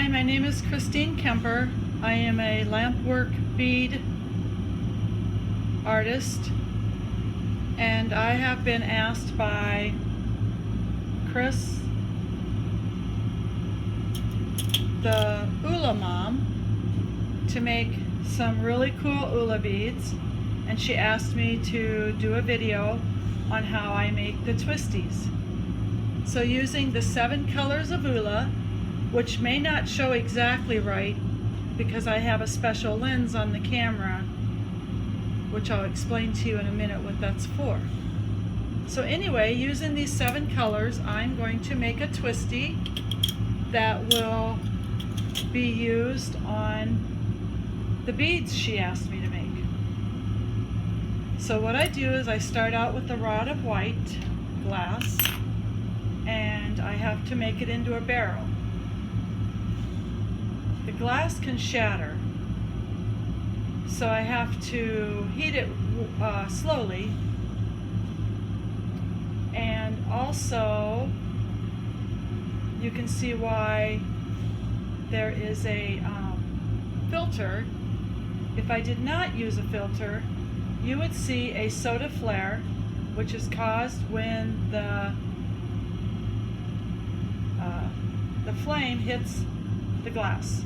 Hi, my name is Christine Kemper. I am a lampwork bead artist, and I have been asked by Chris, the Oola mom, to make some really cool Oola beads, and she asked me to do a video on how I make the twisties. So using the 7 colors of Oola, which may not show exactly right because I have a special lens on the camera, which I'll explain to you in a minute what that's for. So anyway, using these 7 colors, I'm going to make a twistie that will be used on the beads she asked me to make. So what I do is I start out with a rod of white glass, and I have to make it into a barrel. The glass can shatter, so I have to heat it slowly, and also you can see why there is a filter. If I did not use a filter, you would see a soda flare, which is caused when the flame hits the glass.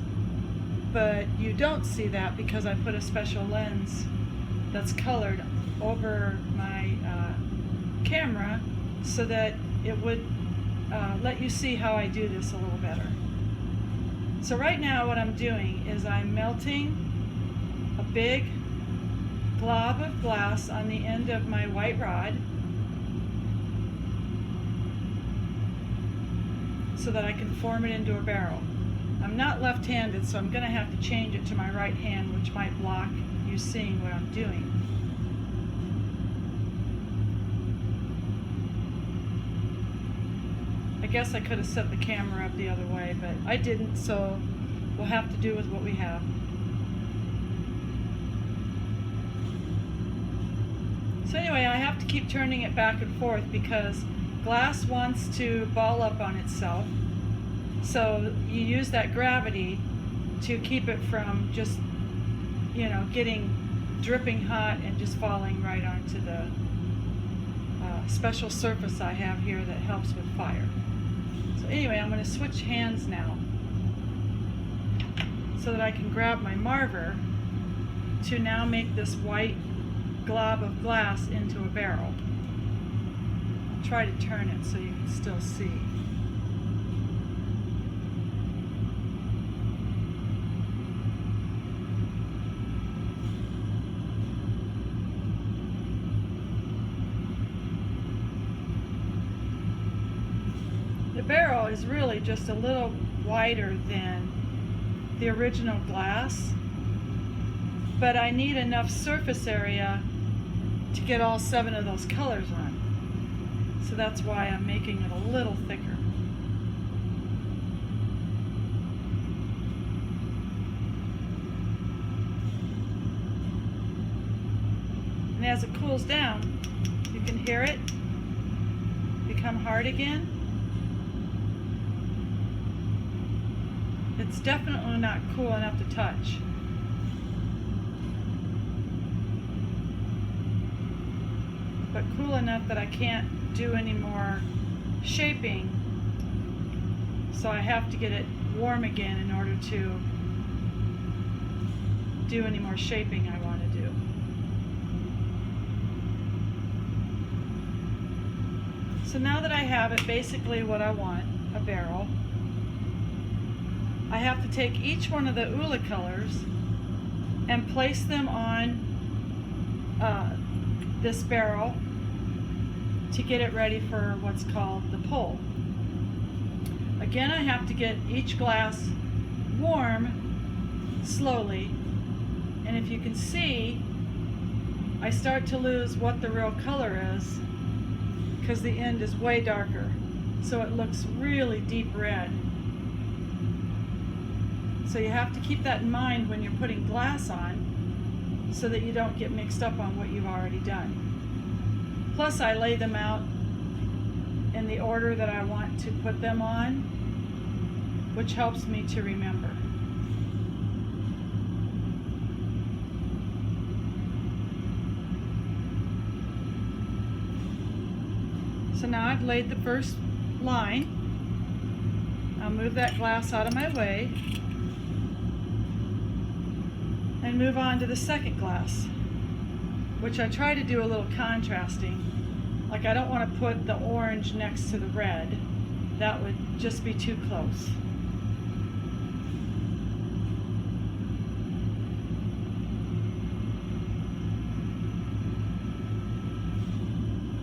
But you don't see that because I put a special lens that's colored over my camera so that it would let you see how I do this a little better. So right now what I'm doing is I'm melting a big glob of glass on the end of my white rod so that I can form it into a barrel. I'm not left-handed, so I'm going to have to change it to my right hand, which might block you seeing what I'm doing. I guess I could have set the camera up the other way, but I didn't, so we'll have to do with what we have. So anyway, I have to keep turning it back and forth because glass wants to ball up on itself. So you use that gravity to keep it from just, getting dripping hot and just falling right onto the special surface I have here that helps with fire. So anyway, I'm going to switch hands now so that I can grab my marver to now make this white glob of glass into a barrel. I'll try to turn it so you can still see. The barrel is really just a little wider than the original glass, but I need enough surface area to get all 7 of those colors on. So that's why I'm making it a little thicker. And as it cools down, you can hear it become hard again. It's definitely not cool enough to touch. But cool enough that I can't do any more shaping, so I have to get it warm again in order to do any more shaping I want to do. So now that I have it basically what I want, a barrel, I have to take each one of the Oola colors and place them on this barrel to get it ready for what's called the pull. Again, I have to get each glass warm slowly, and if you can see, I start to lose what the real color is because the end is way darker, so it looks really deep red. So you have to keep that in mind when you're putting glass on so that you don't get mixed up on what you've already done. Plus I lay them out in the order that I want to put them on which helps me to remember. So now I've laid the first line. I'll move that glass out of my way and move on to the second glass, which I try to do a little contrasting. Like I don't want to put the orange next to the red. That would just be too close.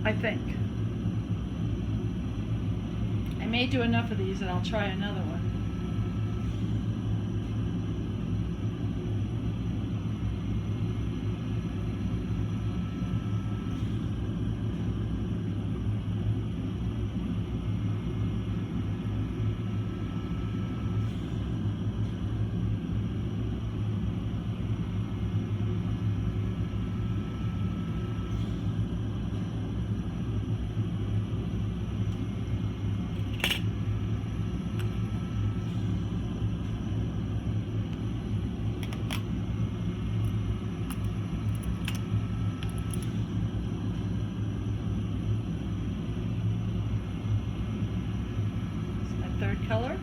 I think. I may do enough of these and I'll try another one. Third color.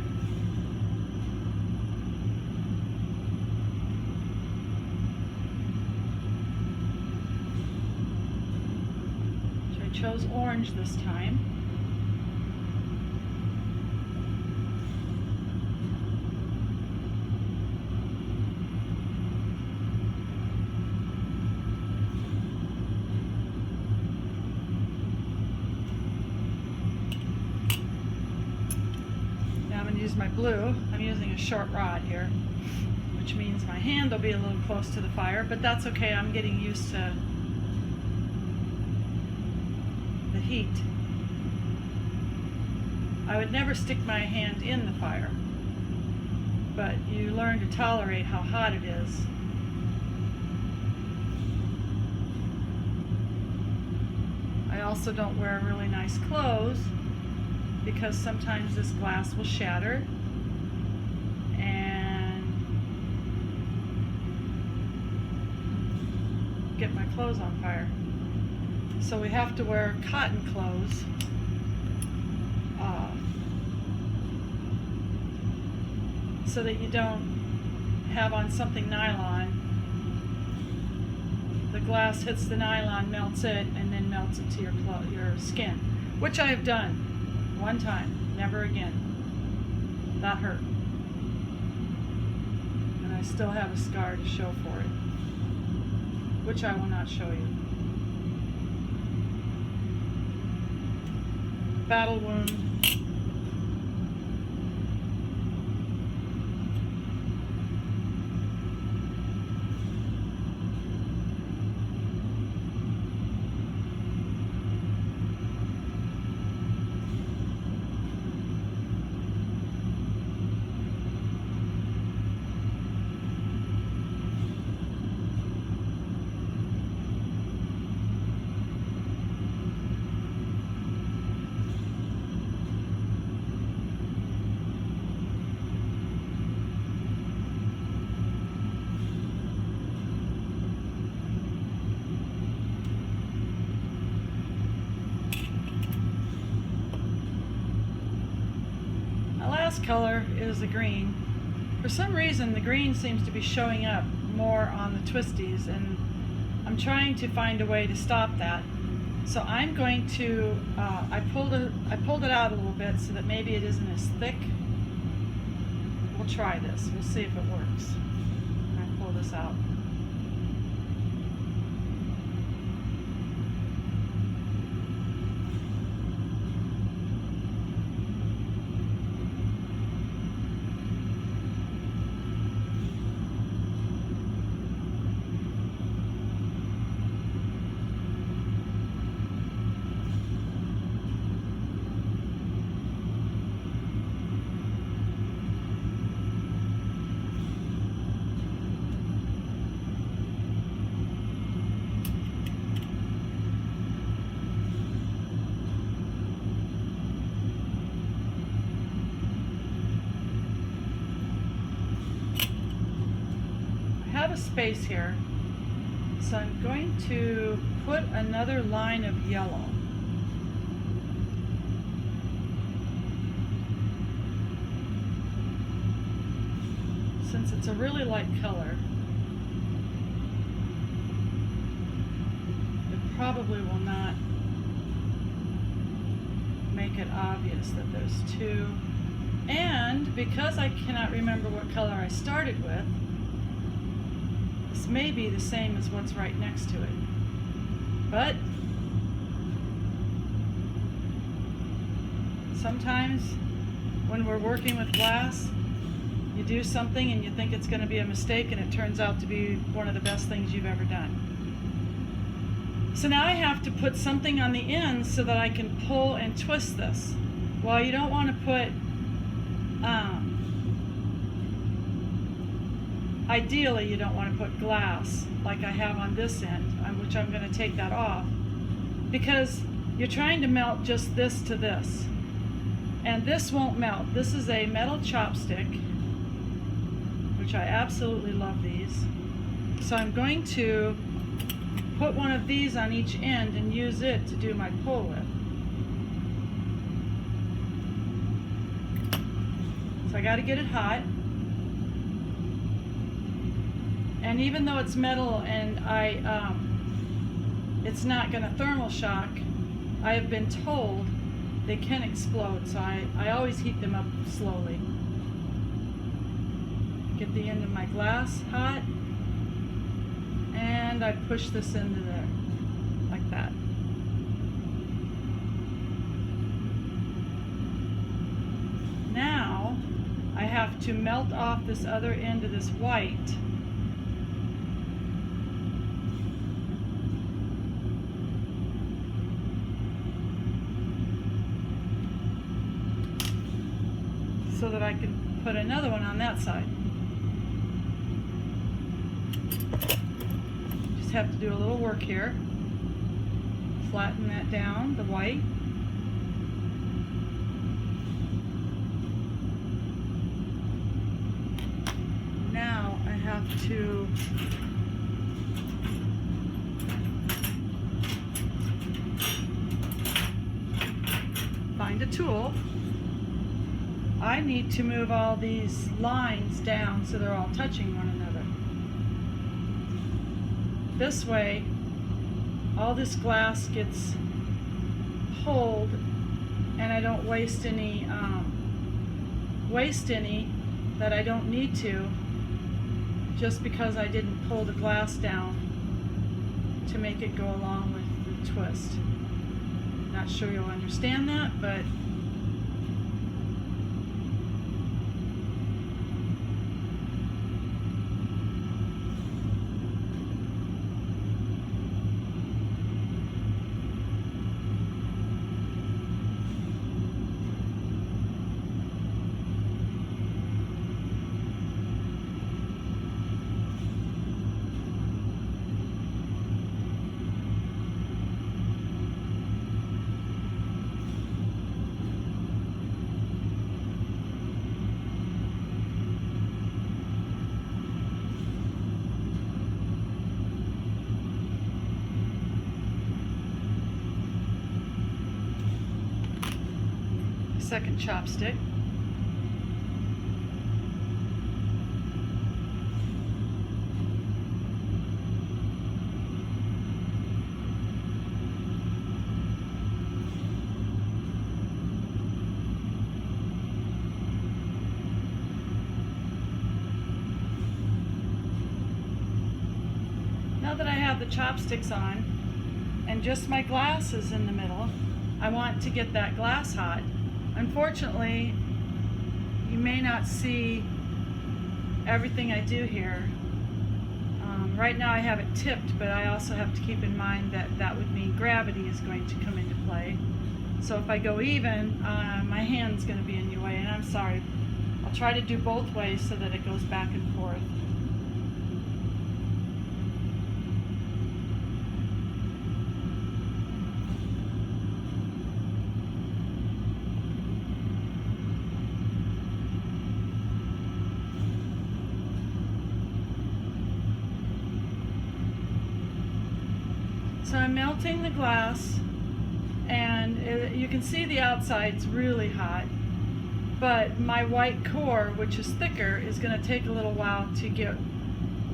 So I chose orange this time. Use my blue. I'm using a short rod here, which means my hand will be a little close to the fire, but that's okay. I'm getting used to the heat. I would never stick my hand in the fire, but you learn to tolerate how hot it is. I also don't wear really nice clothes because sometimes this glass will shatter and get my clothes on fire. So we have to wear cotton clothes so that you don't have on something nylon. The glass hits the nylon, melts it, and then melts it to your skin, which I have done. One time, never again. That hurt. And I still have a scar to show for it, which I will not show you. Battle wound. Last color is the green. For some reason the green seems to be showing up more on the twisties, and I'm trying to find a way to stop that. So I'm going to I pulled it out a little bit so that maybe it isn't as thick. We'll try this. We'll see if it works. I pull this out. have a space here, so I'm going to put another line of yellow. Since it's a really light color, it probably will not make it obvious that there's two. And because I cannot remember what color I started with, this may be the same as what's right next to it. But sometimes when we're working with glass, you do something and you think it's going to be a mistake, and it turns out to be one of the best things you've ever done. So now I have to put something on the end so that I can pull and twist this. Well, you don't want to put, ideally you don't want to put glass like I have on this end, which I'm going to take that off, because you're trying to melt just this to this. And this won't melt. This is a metal chopstick, which I absolutely love these. So I'm going to put one of these on each end and use it to do my pull with. So I got to get it hot. And even though it's metal and it's not going to thermal shock, I have been told they can explode, so I always heat them up slowly. Get the end of my glass hot, and I push this into there, like that. Now, I have to melt off this other end of this white. So that I can put another one on that side. Just have to do a little work here. Flatten that down, the white. Now I have to find a tool. I need to move all these lines down so they're all touching one another. This way, all this glass gets pulled, and I don't waste any that I don't need to, just because I didn't pull the glass down to make it go along with the twist. Not sure you'll understand that, but second chopstick. Now that I have the chopsticks on and just my glasses in the middle, I want to get that glass hot. Unfortunately, you may not see everything I do here. Right now I have it tipped, but I also have to keep in mind that that would mean gravity is going to come into play. So if I go even, my hand's going to be in your way, and I'm sorry. I'll try to do both ways so that it goes back and forth. So I'm melting the glass, and you can see the outside's really hot, but my white core, which is thicker, is going to take a little while to get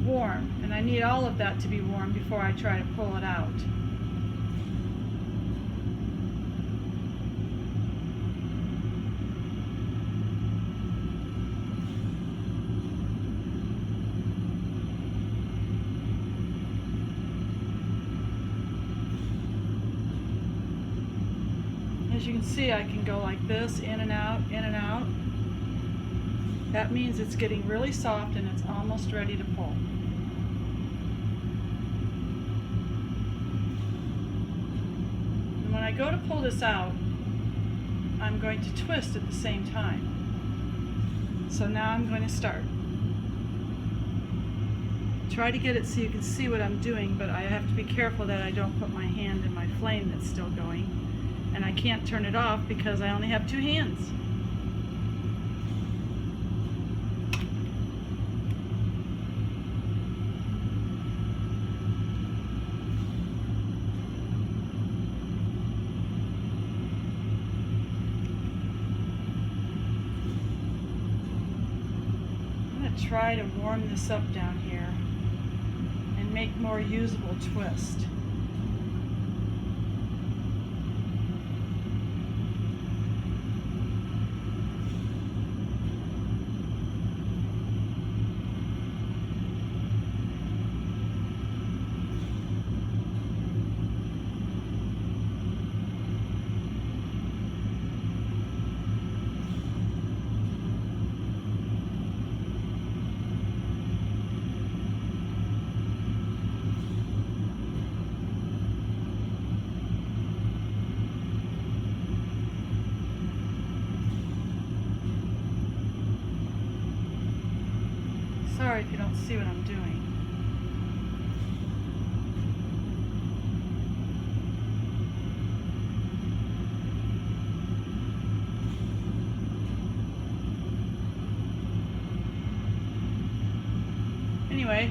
warm, and I need all of that to be warm before I try to pull it out. As you can see, I can go like this, in and out, in and out. That means it's getting really soft and it's almost ready to pull. And when I go to pull this out, I'm going to twist at the same time. So now I'm going to start. Try to get it so you can see what I'm doing, but I have to be careful that I don't put my hand in my flame that's still going. And I can't turn it off because I only have two hands. I'm going to try to warm this up down here and make more usable twist. Sorry if you don't see what I'm doing. Anyway,